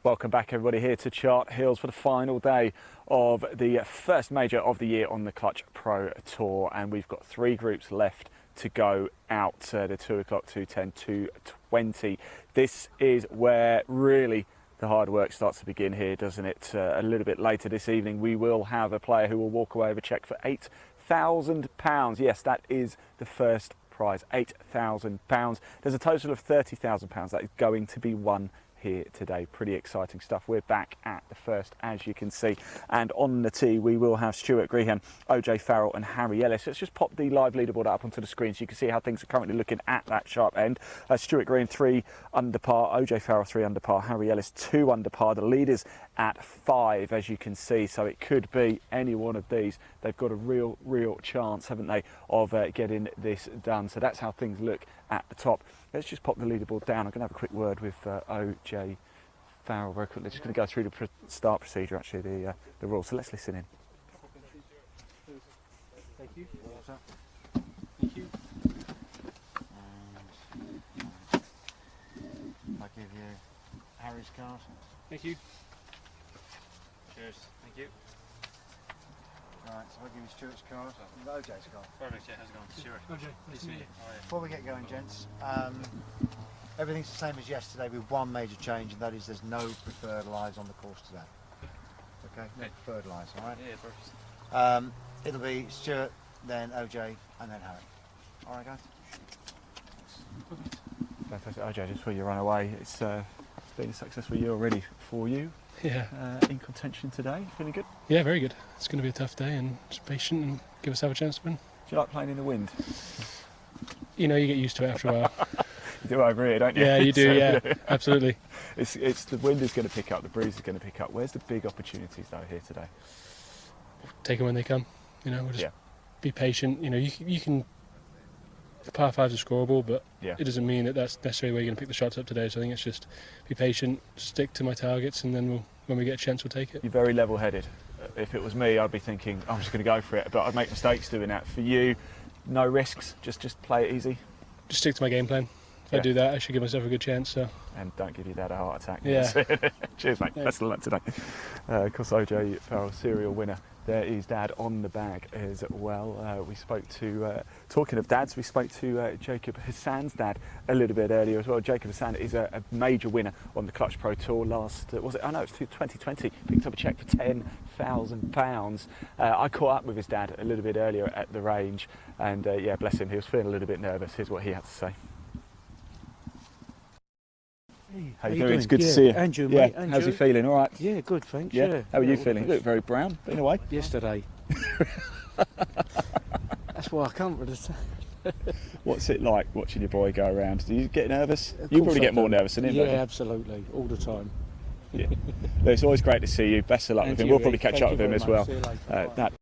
Welcome back everybody here to Chart Hills for the final day of the first major of the year on the Clutch Pro Tour, and we've got 3 groups left to go out, the 2 o'clock, 2:10, 2:20. This is where really the hard work starts to begin here, doesn't it? A little bit later this evening we will have a player who will walk away with a cheque for £8,000. Yes, that is the first prize, £8,000. There's a total of £30,000 that is going to be won here today. Pretty exciting stuff. We're back at the first, as you can see, and on the tee we will have Stuart Grehan, OJ Farrell and Harry Ellis. Let's just pop the live leaderboard up onto the screen so you can see how things are currently looking at that sharp end. Stuart Grehan 3 under par, OJ Farrell 3 under par, Harry Ellis 2 under par. The leaders at 5, as you can see, so it could be any one of these. They've got a real chance, haven't they, of getting this done. So that's how things look at the top. Let's just pop the leaderboard down. I'm going to have a quick word with OJ Farrell very quickly. Just going to go through the start procedure, actually, the rules. So let's listen in. Thank you. Thank you. And I'll give you Harry's card. Thank you. Cheers. Thank you. Right, so I'll give you Stuart's card. OJ's card. Perfect, yeah, how's it going? Stuart. OJ, nice to meet you. How are you? Before we get going, gents, everything's the same as yesterday with one major change, and that is there's no preferred lies on the course today. Okay? No preferred lies, alright? Yeah, perfect. It'll be Stuart, then OJ, and then Harry. Alright, guys? Fantastic. OJ, just before you run away, it's been a successful year already for you. Yeah. In contention today, feeling good? Yeah, very good. It's going to be a tough day, and just patient and give us a chance to win. Do you like playing in the wind? You know, you get used to it after a while. You do over here, don't you? Yeah, you do, yeah, absolutely. It's the wind is going to pick up, the breeze is going to pick up. Where's the big opportunities though here today? Take them when they come. You know, we'll just be patient. You know, you can. The par 5's a scoreable, but it doesn't mean that that's necessarily where you're going to pick the shots up today. So I think it's just be patient, stick to my targets, and then when we get a chance, we'll take it. You're very level-headed. If it was me, I'd be thinking, I'm just going to go for it, but I'd make mistakes doing that. For you, no risks, just play it easy. Just stick to my game plan. If I do that, I should give myself a good chance. So. And don't give your dad a heart attack. Yeah. Cheers, mate. Yeah. Best of luck today. Of course, OJ Farrell, serial winner. There is Dad on the bag as well. We spoke to, talking of dads, we spoke to Jacob Hassan's dad a little bit earlier as well. Jacob Hassan is a major winner on the Clutch Pro Tour last, was it? Oh no, it was 2020. Picked up a cheque for £10,000. I caught up with his dad a little bit earlier at the range, and yeah, bless him, he was feeling a little bit nervous. Here's what he had to say. Hey, how you doing? It's good to see you. Andrew, yeah. mate. Andrew. How's he feeling? All right? Yeah, good, thanks. Yeah. How are you feeling? You look very brown, in a way. Yesterday. That's why I come for this. What's it like watching your boy go around? Do you get nervous? You probably get more nervous than him, yeah, don't you? absolutely, all the time. Yeah. It's always great to see you. Best of luck with him. We'll probably catch up with him as well. That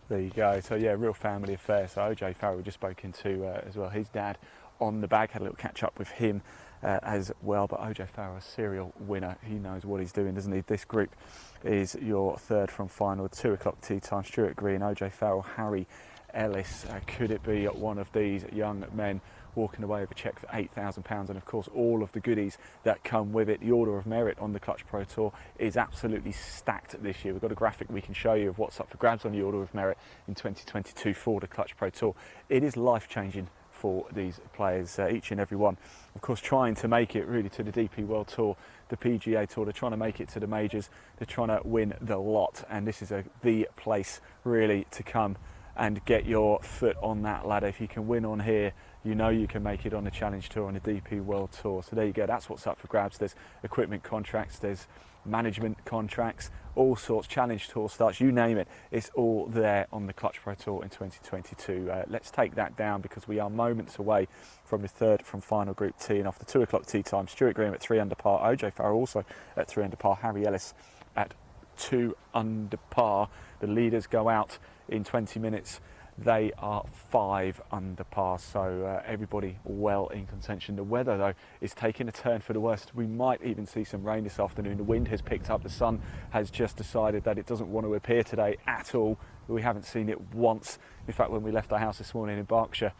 There you go. So yeah, real family affair. So OJ Farrell we just spoken to as well. His dad on the bag, had a little catch up with him as well. But OJ Farrell, a serial winner. He knows what he's doing, doesn't he? This group is your third from final, 2 o'clock tee time. Stuart Grehan, OJ Farrell, Harry Ellis. Could it be one of these young men walking away with a cheque for £8,000, and of course all of the goodies that come with it? The Order of Merit on the Clutch Pro Tour is absolutely stacked this year. We've got a graphic we can show you of what's up for grabs on the Order of Merit in 2022 for the Clutch Pro Tour. It is life-changing for these players, each and every one. Of course, trying to make it really to the DP World Tour, the PGA Tour. They're trying to make it to the majors. They're trying to win the lot, and this is the place really to come and get your foot on that ladder. If you can win on here, you know you can make it on the Challenge Tour, on the DP World Tour. So there you go, that's what's up for grabs. There's equipment contracts, there's management contracts, all sorts, Challenge Tour starts, you name it, it's all there on the Clutch Pro Tour in 2022. Let's take that down because we are moments away from the third from final group teeing off. The 2 o'clock tee time, Stuart Grehan at 3 under par, OJ Farrell also at 3 under par, Harry Ellis at 2 under par. The leaders go out in 20 minutes. They are 5 under par, so everybody well in contention. The weather, though, is taking a turn for the worst. We might even see some rain this afternoon. The wind has picked up. The sun has just decided that it doesn't want to appear today at all. we haven't seen it once. In fact, when we left our house this morning in Berkshire,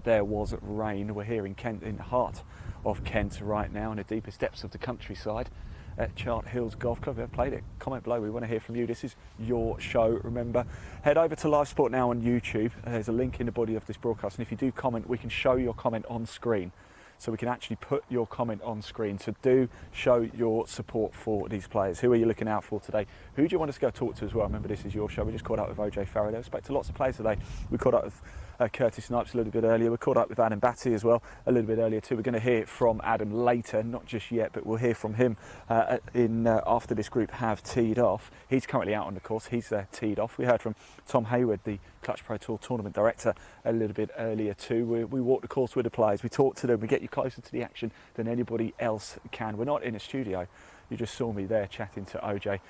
there was rain. We're here in Kent, in the heart of Kent right now, in the deepest depths of the countryside at Chart Hills Golf Club. If you've played it, comment below. We want to hear from you. This is your show. Remember, head over to Live Sport Now on YouTube. There's a link in the body of this broadcast, and if you do comment, we can show your comment on screen. So we can actually put your comment on screen. So do show your support for these players. Who are you looking out for today? Who do you want us to go talk to as well? Remember, this is your show. We just caught up with OJ Farrell. I spoke to lots of players today. We caught up with Curtis Snipes a little bit earlier. We caught up with Adam Batty as well a little bit earlier too. We're going to hear from Adam later, not just yet, but we'll hear from him after this group have teed off. He's currently out on the course. He's teed off. We heard from Tom Hayward, the Clutch Pro Tour Tournament Director, a little bit earlier too. We walk the course with the players. We talk to them. We get you closer to the action than anybody else can. We're not in a studio. You just saw me there chatting to OJ.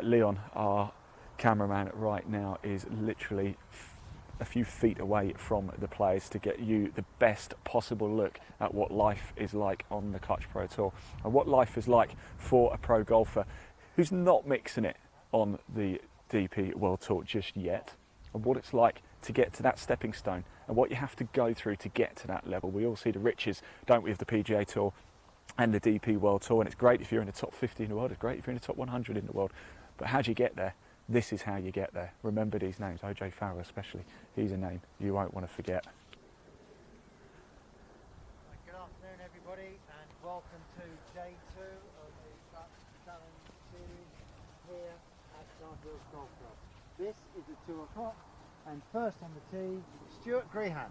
Leon, our cameraman right now, is literally a few feet away from the players to get you the best possible look at what life is like on the Clutch Pro Tour and what life is like for a pro golfer who's not mixing it on the DP World Tour just yet, and what it's like to get to that stepping stone and what you have to go through to get to that level. We all see the riches, don't we, of the PGA Tour and the DP World Tour, and it's great if you're in the top 50 in the world, it's great if you're in the top 100 in the world, but how do you get there? This is how you get there. Remember these names, OJ Farrell especially. He's a name you won't want to forget. Good afternoon, everybody, and welcome to day 2 of the Clutch Challenge series here at Chart Hills Golf Club. This is at 2 o'clock, and first on the tee, Stuart Grehan.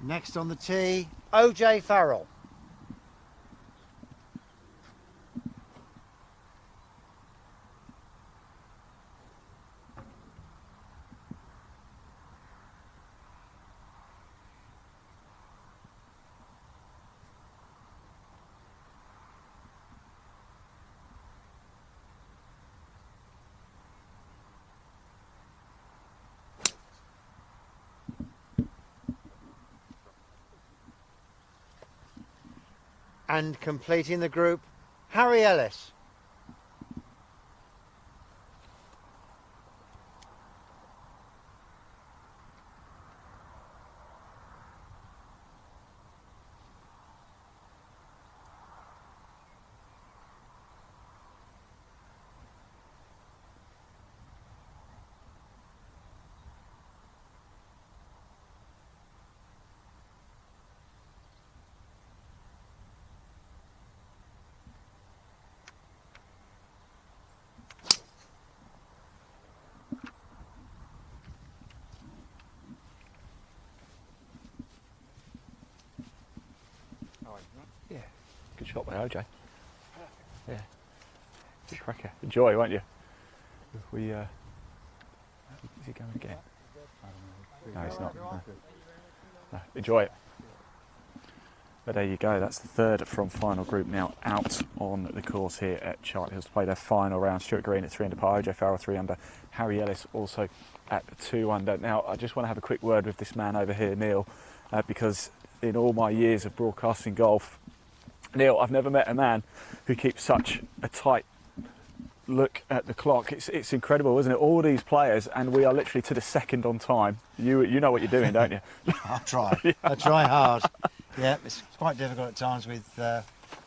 Next on the tee, OJ Farrell. And completing the group, Harry Ellis. Yeah, good shot by OJ. Yeah, good cracker. Enjoy, won't you? We is he going again? No, he's not. No, enjoy it. But there you go. That's the third from final group now out on the course here at Chart Hills to play their final round. Stuart Green at 3 under par, OJ Farrell 3 under, Harry Ellis also at 2 under. Now, I just want to have a quick word with this man over here, Neil, because in all my years of broadcasting golf, Neil, I've never met a man who keeps such a tight look at the clock. It's incredible, isn't it? All these players, and we are literally to the second on time. You know what you're doing, don't you? I'll try. I try hard. Yeah, it's quite difficult at times with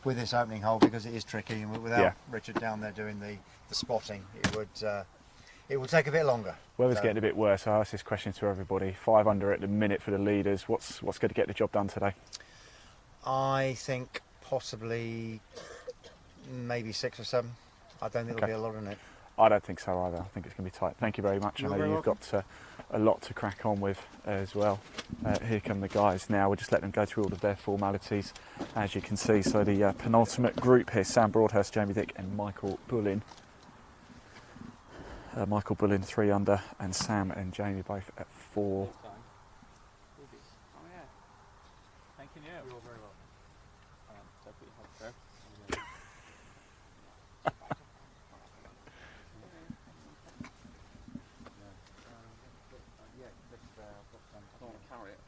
this opening hole because it is tricky, and without Richard down there doing the spotting, it would take a bit longer. Weather's getting a bit worse. I ask this question to everybody. 5 under at the minute for the leaders. What's going to get the job done today? I think possibly maybe 6 or 7. I don't think there'll be a lot in it. I don't think so either. I think it's going to be tight. Thank you very much. I know you've got a lot to crack on with as well. Here come the guys now. We'll just let them go through all of their formalities, as you can see. So the penultimate group here: Sam Broadhurst, Jamie Dick, and Michael Bullin. Michael Bullin 3 under, and Sam and Jamie both at 4. Thank you. You're very well. I don't want to carry it.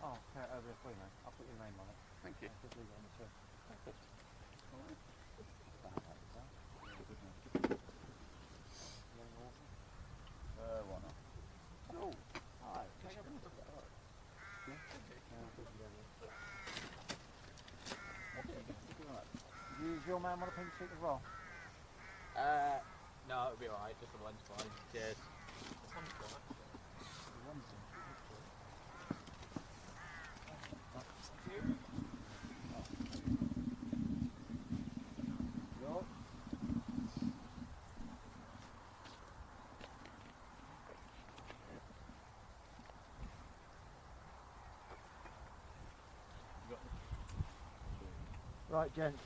Oh, carry it over there for you, mate. I'll put your name on it. Thank you. Just leave it on the chair. Why not? Oh, hi. Does your man want a pink sheet as well? No, it'll be alright. Just the one's fine. Cheers. Right, gents.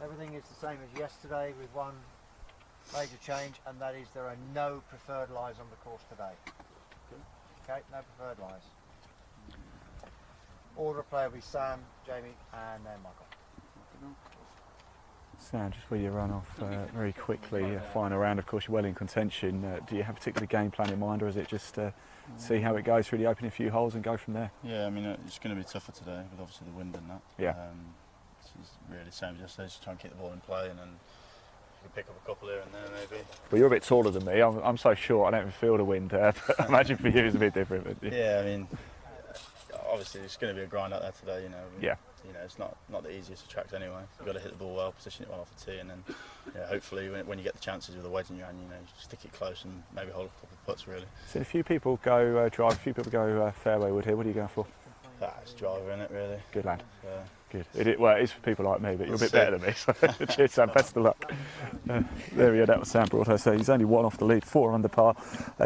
Everything is the same as yesterday with one major change, and that is there are no preferred lies on the course today. Okay, no preferred lies. Order of play will be Sam, Jamie, and then Michael. Sam, just before you run off very quickly, final round, of course, you're well in contention. Do you have a particular game plan in mind, or is it just see how it goes through the opening few holes and go from there? Yeah, I mean, it's going to be tougher today with obviously the wind and that. Yeah. It's really the same as yesterday, just try and keep the ball in play, and then you can pick up a couple here and there maybe. Well, you're a bit taller than me. I'm so short, I don't even feel the wind, but I imagine for you it's a bit different. But, yeah, I mean, obviously it's going to be a grind out there today, you know. Yeah. You know, it's not the easiest of tracks anyway. You've got to hit the ball well, position it well off the tee, and then hopefully when you get the chances with a wedge in your hand, you know, you stick it close and maybe hold a couple of putts really. So a few people go drive, a few people go fairway wood here. What are you going for? It's driver in it really. Good lad. Good. Well, it is for people like me, but you're a bit better than me. So cheers, Sam. Best of luck. There we go. That was Sam Broadhurst. So he's only 1 off the lead, 4 under par.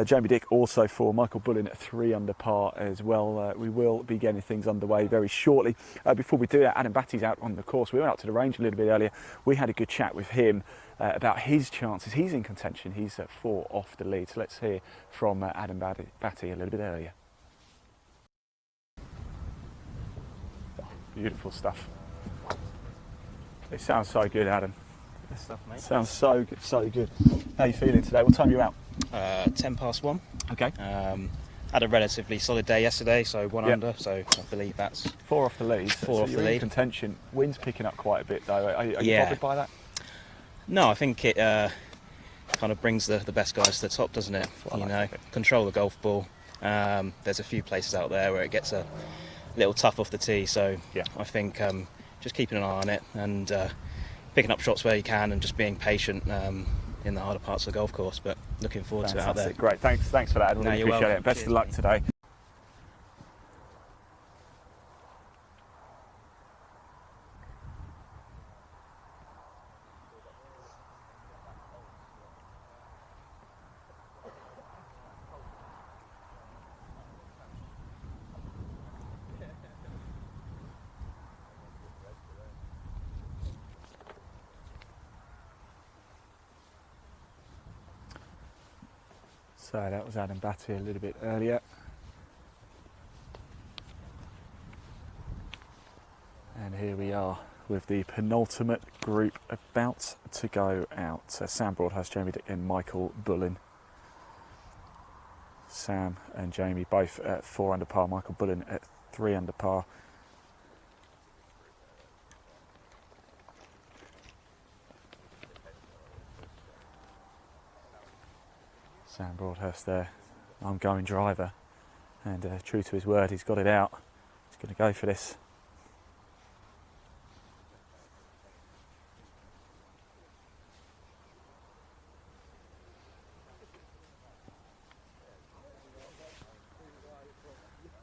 Jamie Dick also 4. Michael Bullin at 3 under par as well. We will be getting things underway very shortly. Before we do that, Adam Batty's out on the course. We went up to the range a little bit earlier. We had a good chat with him about his chances. He's in contention. He's at 4 off the lead. So let's hear from Adam Batty a little bit earlier. Beautiful stuff. It sounds so good, Adam. Good stuff, mate. Sounds so good, so good. How are you feeling today? What time are you out? 1:10. Okay. Had a relatively solid day yesterday, so 1 under, so I believe that's 4 off the lead. 4 off you're the in lead. Contention. Wind's picking up quite a bit though. Are you Yeah. bothered by that? No, I think it kind of brings the best guys to the top, doesn't it? I You like know, it. control the golf ball. There's a few places out there where it gets a little tough off the tee, so Yeah. I think just keeping an eye on it and picking up shots where you can and just being patient in the harder parts of the golf course. But looking forward to it out there. Fantastic. Great. Thanks for that. I No, really you're appreciate welcome. it. Best Cheers, of luck mate. today. So that was Adam Batty a little bit earlier. And here we are with the penultimate group about to go out. Sam Broadhurst, Jamie Dick and Michael Bullin. Sam and Jamie both at 4 under par, Michael Bullin at 3 under par. Sam Broadhurst there, I'm going driver, and true to his word, he's got it out. He's going to go for this.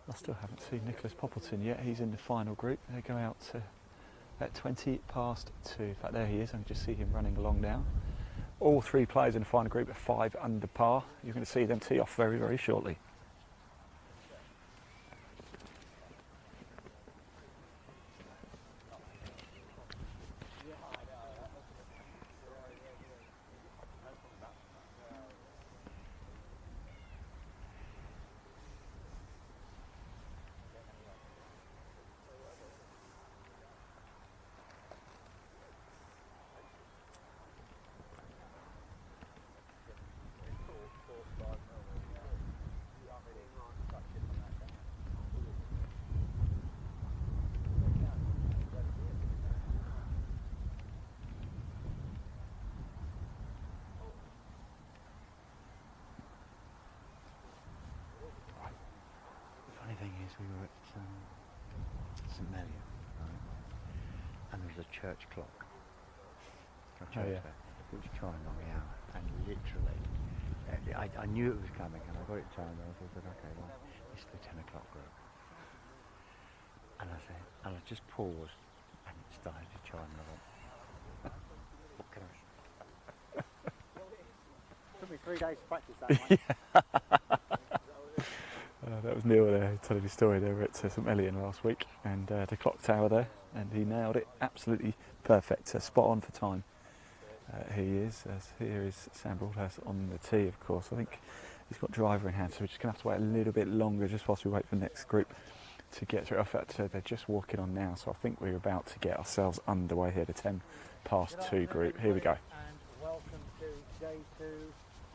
I still haven't seen Nicholas Poppleton yet. He's in the final group. They go out at 20 past 2. In fact, there he is. I can just see him running along now. all three players in the final group are 5 under par. You're going to see them tee off very, very shortly. Thing is, we were at St Melian, right? And there was a church clock. A church there, which chimed on the hour, and literally, I knew it was coming, and I got it timed, and I thought, okay, well, it's the 10 o'clock group. And I said, and I just paused, and it started to chime, and I went, what can I say? Took me 3 days to practice that one. That was Neil there telling his story. They were at St Melian last week, and the clock tower there, and he nailed it absolutely perfect, spot on for time. He is. Here is Sam Broadhurst on the tee, of course. I think he's got driver in hand, so we're just going to have to wait a little bit longer just whilst we wait for the next group to get through. In fact, they're just walking on now, so I think we're about to get ourselves underway here, the 10 past 2 group. Here we go. And welcome to day 2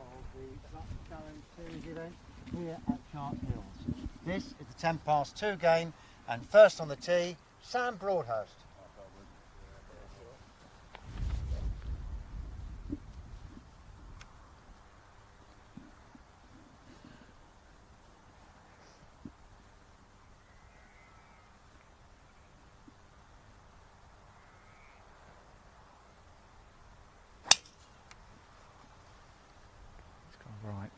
of the Black Challenge Series event here at Chart Hills. This is the 10 past 2 game, and first on the tee, Sam Broadhurst. It's gone right.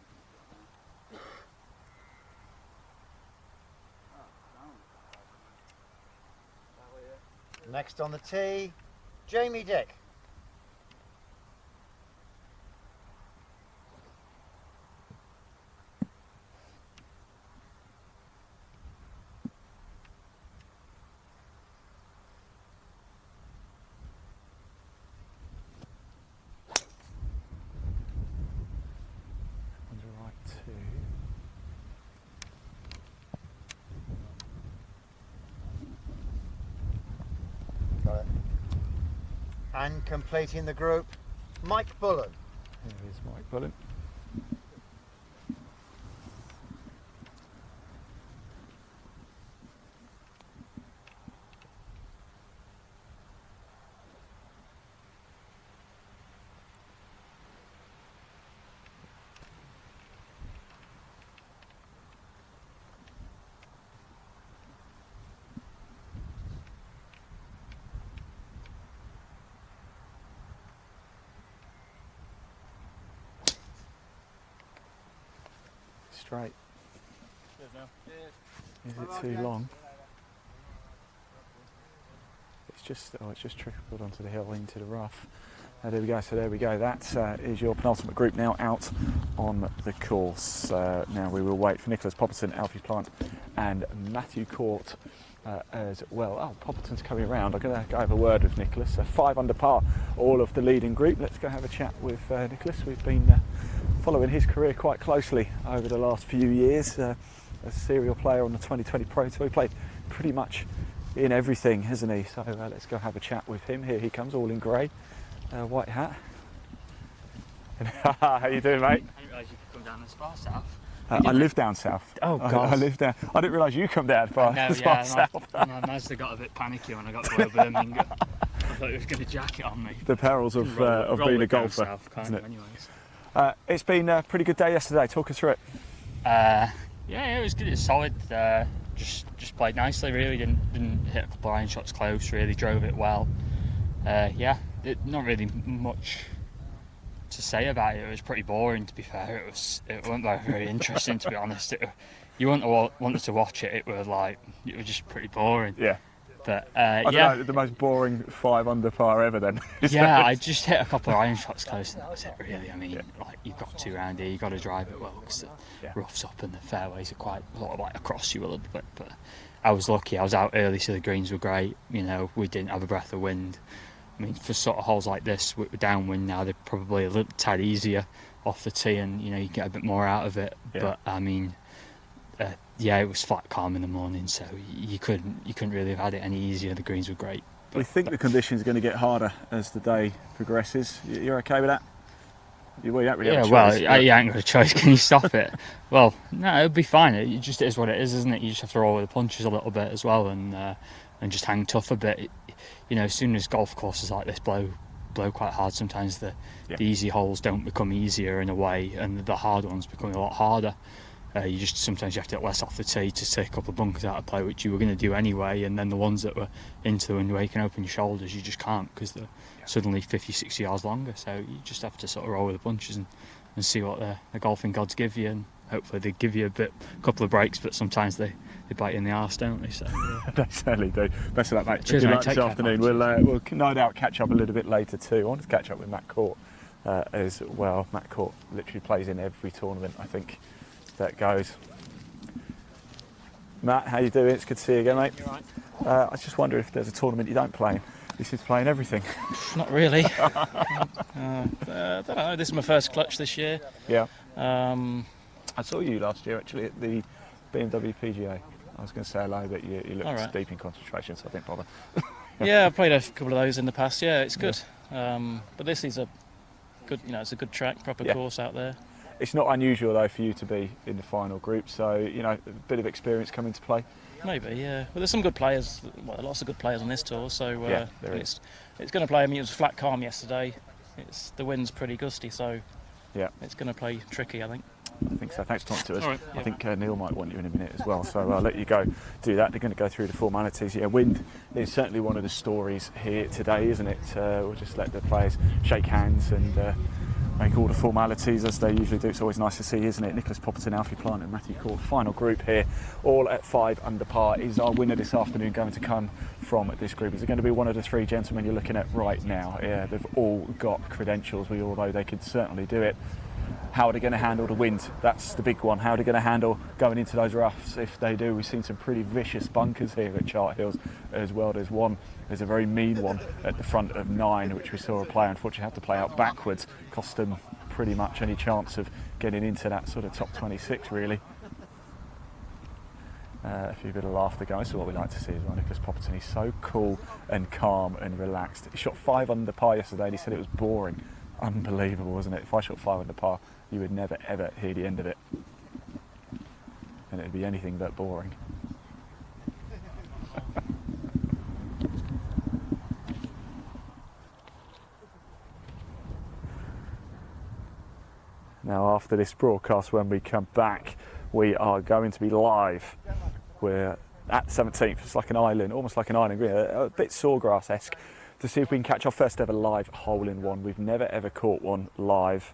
Next on the tee, Jamie Dick. One's right too. Got it. And completing the group, Mike Bullen. There is Mike Bullen. Straight. Is it too long? It's just trickled onto the hill into the rough. There we go. So there we go. That is your penultimate group now out on the course. Now we will wait for Nicholas Popperton, Alfie Plant, and Matthew Court as well. Oh, Popperton's coming around. I'm going to go have a word with Nicholas. 5 under par, all of the leading group. Let's go have a chat with Nicholas. We've been following his career quite closely over the last few years. A serial player on the 2020 Pro Tour. He played pretty much in everything, hasn't he? So let's go have a chat with him. Here he comes, all in grey, white hat. How you doing, mate? I didn't realise you could come down as far south. I live down south. Oh, God. I live down. I didn't realise you come down far, No, far south. my Mazda got a bit panicky when I got to Birmingham. I thought it was going to jack it on me. The perils of being a golfer, south, isn't it? Anyways. It's been a pretty good day yesterday. Talk us through it. Yeah, it was good. It's solid. Just played nicely. Really didn't hit the blind shots close. Really drove it well. Not really much to say about it. It was pretty boring, to be fair. It wasn't very interesting, to be honest. You wouldn't have wanted to watch it. It was just pretty boring. Yeah. But I don't know, the most boring 5 under par ever then. Yeah, I just hit a couple of iron shots close and that was it really. I mean, like you've got 2 round here, you've got to drive it well because the rough's up and the fairways are quite sort of like across you a little bit. But I was lucky, I was out early so the greens were great, you know, we didn't have a breath of wind. I mean, for sort of holes like this with downwind now, they're probably a little tad easier off the tee and, you know, you get a bit more out of it. But I mean, it was flat calm in the morning, so you couldn't really have had it any easier. The greens were great. Do you think the conditions are going to get harder as the day progresses? You're okay with that? You don't really have a choice. You ain't got a choice. Can you stop it? Well, no, it'll be fine. It just is what it is, isn't it? You just have to roll with the punches a little bit as well, and just hang tough a bit. You know, as soon as golf courses like this blow quite hard, sometimes the easy holes don't become easier in a way, and the hard ones become a lot harder. Sometimes you have to get less off the tee to take a couple of bunkers out of play, which you were going to do anyway, and then the ones that were into the wind where you can open your shoulders, you just can't because they're suddenly 50, 60 yards longer. So you just have to sort of roll with the punches and see what the golfing gods give you, and hopefully they give you a couple of breaks, but sometimes they bite you in the arse, don't they? So they certainly do. Best of luck, mate. Cheers, Good mate. luck this afternoon. We'll no doubt catch up a little bit later too. I wanted to catch up with Matt Court as well. Matt Court literally plays in every tournament, I think, that goes. Matt, how you doing? It's good to see you again, mate. I was just wondering if there's a tournament you don't play in. This is playing everything. Not really. I don't know. This is my first clutch this year. Yeah. I saw you last year actually at the BMW PGA. I was going to say hello, but you looked deep in concentration, so I didn't bother. Yeah, I've played a couple of those in the past. Yeah, it's good. But this is a good, it's a good track, proper course out there. It's not unusual though for you to be in the final group, so a bit of experience come into play. Maybe, yeah. Well, there's some good players. Well, lots of good players on this tour, so it's going to play. I mean, it was flat calm yesterday. The wind's pretty gusty, so it's going to play tricky, I think. I think so. Thanks for talking to us. All right, I think Neil might want you in a minute as well, so I'll let you go do that. They're going to go through the formalities. Yeah, wind is certainly one of the stories here today, isn't it? We'll just let the players shake hands and make all the formalities as they usually do. It's always nice to see, isn't it? Nicholas Popperton, Alfie Plant and Matthew Court. Final group here, all at 5 under par. Is our winner this afternoon going to come from this group? Is it going to be one of the 3 gentlemen you're looking at right now? Yeah, they've all got credentials, although they could certainly do it. How are they going to handle the wind? That's the big one. How are they going to handle going into those roughs? If they do, we've seen some pretty vicious bunkers here at Chart Hills as well. There's a very mean one at the front of 9, which we saw a player unfortunately have to play out backwards. Cost them pretty much any chance of getting into that sort of top 26, really. A few bit of laughter going. This is what we like to see as well. Nicholas Popperton, he's so cool and calm and relaxed. He shot 5 under par yesterday and he said it was boring. Unbelievable, wasn't it? If I shot 5 under par, you would never ever hear the end of it. And it'd be anything but boring. Now after this broadcast, when we come back, we are going to be live. We're at 17th, it's like an island, almost like an island green, a bit Sawgrass-esque, to see if we can catch our first ever live hole-in-one. We've never ever caught one live.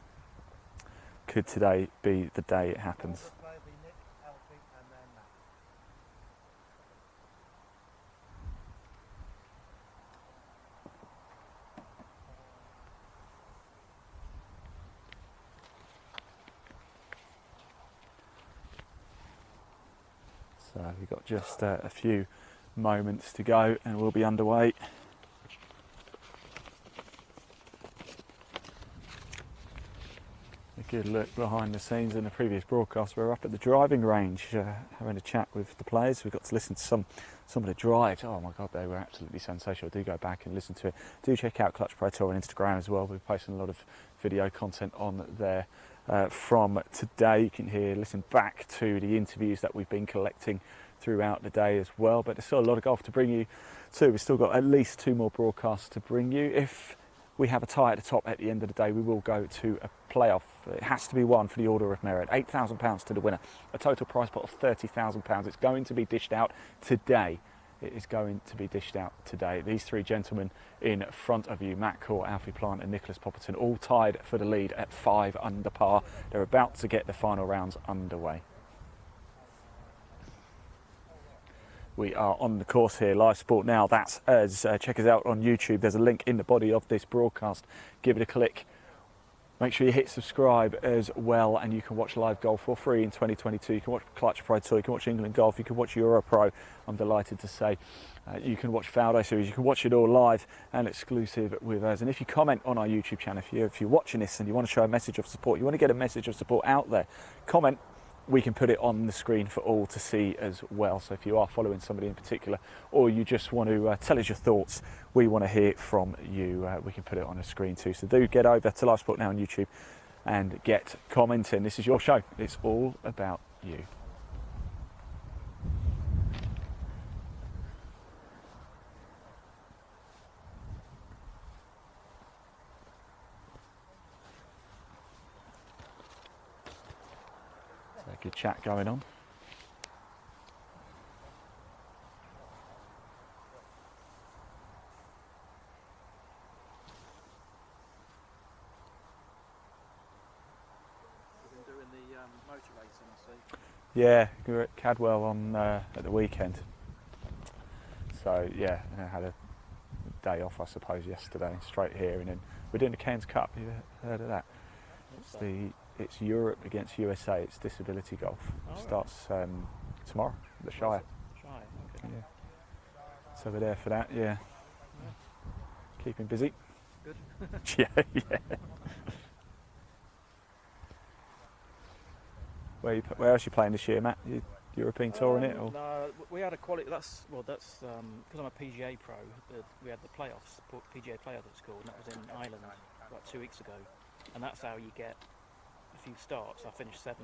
Could today be the day it happens? So we've got just a few moments to go and we'll be underway. A good look behind the scenes in the previous broadcast. We're up at the driving range having a chat with the players. We got to listen to some of the drives. Oh my God, they were absolutely sensational. Do go back and listen to it. Do check out Clutch Pro Tour on Instagram as well. We're posting a lot of video content on there from today. You can listen back to the interviews that we've been collecting throughout the day as well. But there's still a lot of golf to bring you to. We've still got at least 2 more broadcasts to bring you. If we have a tie at the top at the end of the day, we will go to a playoff. It has to be one for the order of merit. £8,000 to the winner. A total prize pot of £30,000. It's going to be dished out today. It is going to be dished out today. These 3 gentlemen in front of you, Matt Court, Alfie Plant and Nicholas Popperton, all tied for the lead at 5 under par. They're about to get the final rounds underway. We are on the course here, live sport now. That's us. Check us out on YouTube. There's a link in the body of this broadcast. Give it a click. Make sure you hit subscribe as well, and you can watch live golf for free in 2022. You can watch Clutch Pro Tour, you can watch England Golf, you can watch Euro Pro, I'm delighted to say. You can watch Faldo Series, you can watch it all live and exclusive with us. And if you comment on our YouTube channel, if you're watching this and you want to show a message of support, you want to get a message of support out there, comment. We can put it on the screen for all to see as well. So if you are following somebody in particular, or you just want to tell us your thoughts, we want to hear from you. We can put it on the screen too. So do get over to Live Sport Now on YouTube and get commenting. This is your show. It's all about you. Good chat going on. We've been doing the motor racing, I see. Yeah, we were at Cadwell on at the weekend. So yeah, I had a day off, I suppose, yesterday. Straight here, and then we're doing the Cairns Cup. You heard of that? It's Europe against USA. It's disability golf. Starts tomorrow at the Shire. Okay. Yeah. So we're there for that. Yeah. Keeping busy. Good. yeah. Where else are you playing this year, Matt? European Tour in it? Or? No, we had a quality. That's because I'm a PGA pro. We had the playoffs, PGA playoffs at school, and that was in Ireland about 2 weeks ago. And that's how you get a few starts. I finished 7th,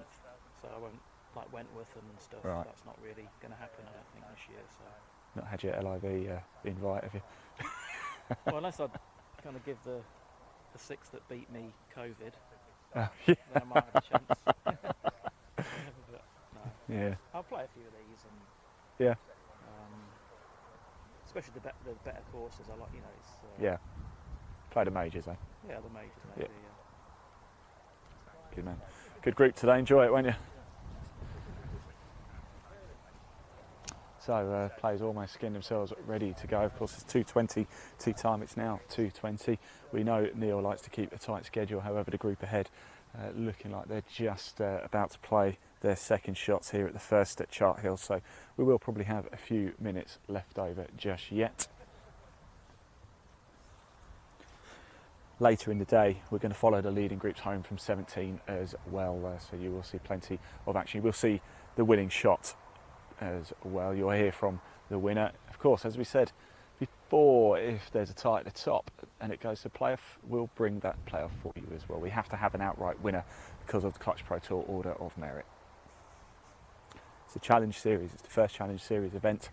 so I won't like Wentworth and stuff. Right. That's not really going to happen, I don't think, this year. So. Not had your LIV invite, have you? Well, unless I kind of give the 6 that beat me COVID, Oh, yeah. then I might have a chance. But no. Yeah. I'll play a few of these, and Yeah. especially the better courses. I like, it's Yeah. Play the majors, eh? yeah, the majors maybe. Yeah. Good man. Good group today. Enjoy it, won't you? So players almost skinned themselves ready to go. Of course, it's 2:20 tea time. It's now 2:20. We know Neil likes to keep a tight schedule. However, the group ahead looking like they're just about to play their second shots here at the first at Chart Hill. So we will probably have a few minutes left over just yet. Later in the day, we're going to follow the leading groups home from 17 as well. So you will see plenty of action. We'll see the winning shot as well. You'll hear from the winner. Of course, as we said before, if there's a tie at the top and it goes to playoff, we'll bring that playoff for you as well. We have to have an outright winner because of the Clutch Pro Tour Order of Merit. It's a Challenge Series. It's the first Challenge Series event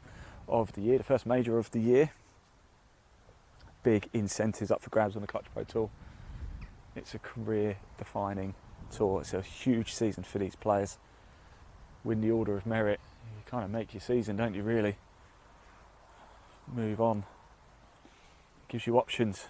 of the year, the first major of the year. Big incentives up for grabs on the Clutch Pro Tour. It's a career-defining tour. It's a huge season for these players. Win the Order of Merit, you kind of make your season, don't you, really? Move on. Gives you options.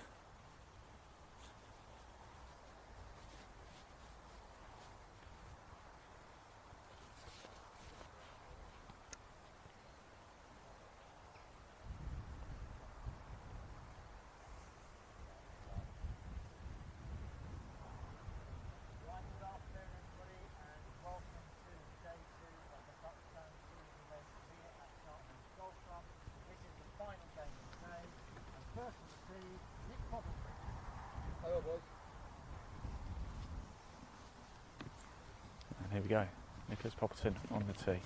And here we go, Nicholas Poppleton on the tee.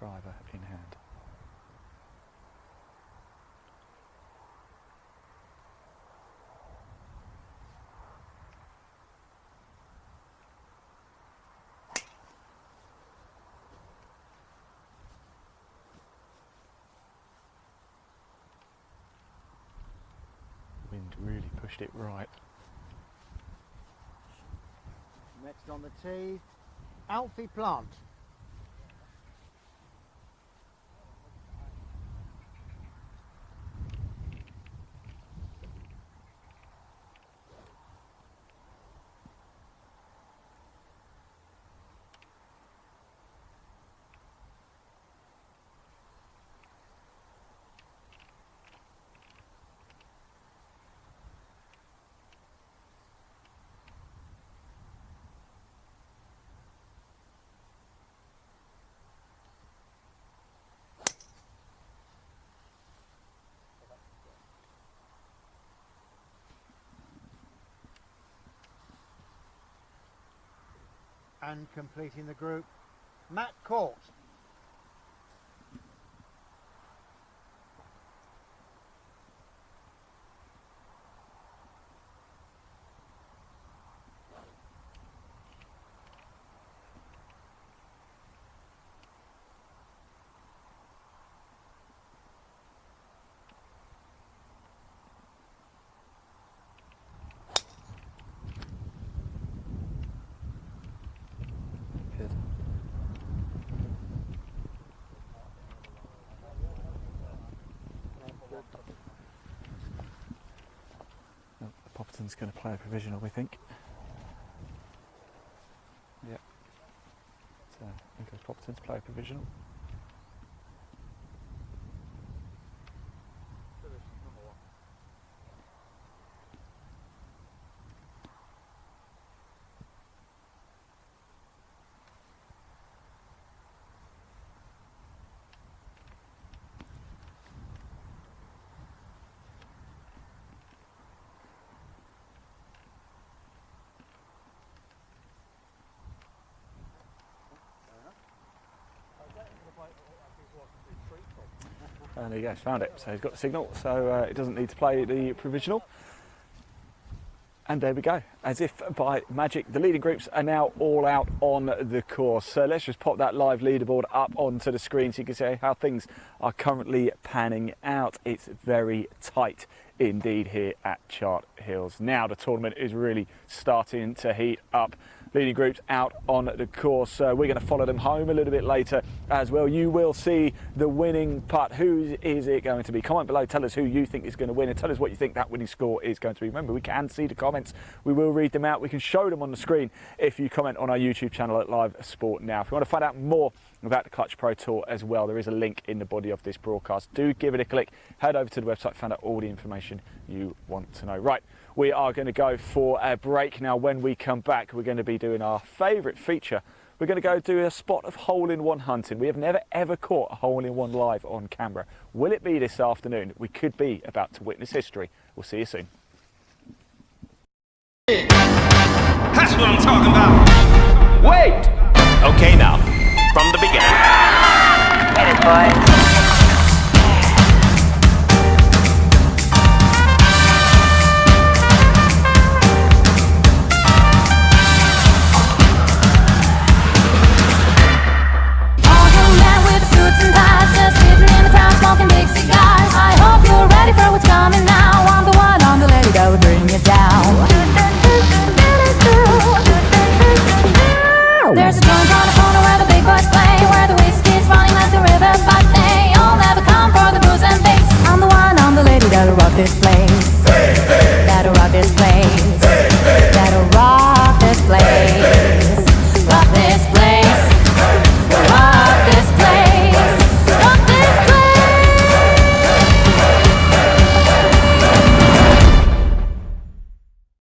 Driver in hand. Wind really pushed it right. Next on the tee, Alfie Plant. And completing the group, Matt Court. Popperton's going to play a provisional, we think. Yep. So, in goes Popperton to play a provisional. And there you go, he's found it. So he's got the signal, so it doesn't need to play the provisional. And there we go. As if by magic, the leading groups are now all out on the course. So let's just pop that live leaderboard up onto the screen so you can see how things are currently panning out. It's very tight indeed here at Chart Hills. Now the tournament is really starting to heat up. Leading groups out on the course. We're going to follow them home a little bit later as well. You will see the winning putt. Who is it going to be? Comment below, tell us who you think is going to win and tell us what you think that winning score is going to be. Remember, we can see the comments. We will read them out. We can show them on the screen if you comment on our YouTube channel at Live Sport Now. If you want to find out more about the Clutch Pro Tour as well, there is a link in the body of this broadcast. Do give it a click. Head over to the website, find out all the information you want to know. Right, we are going to go for a break now. When we come back, we're going to be doing our favourite feature. We're going to go do a spot of hole-in-one hunting. We have never ever caught a hole-in-one live on camera. Will it be this afternoon? We could be about to witness history. We'll see you soon.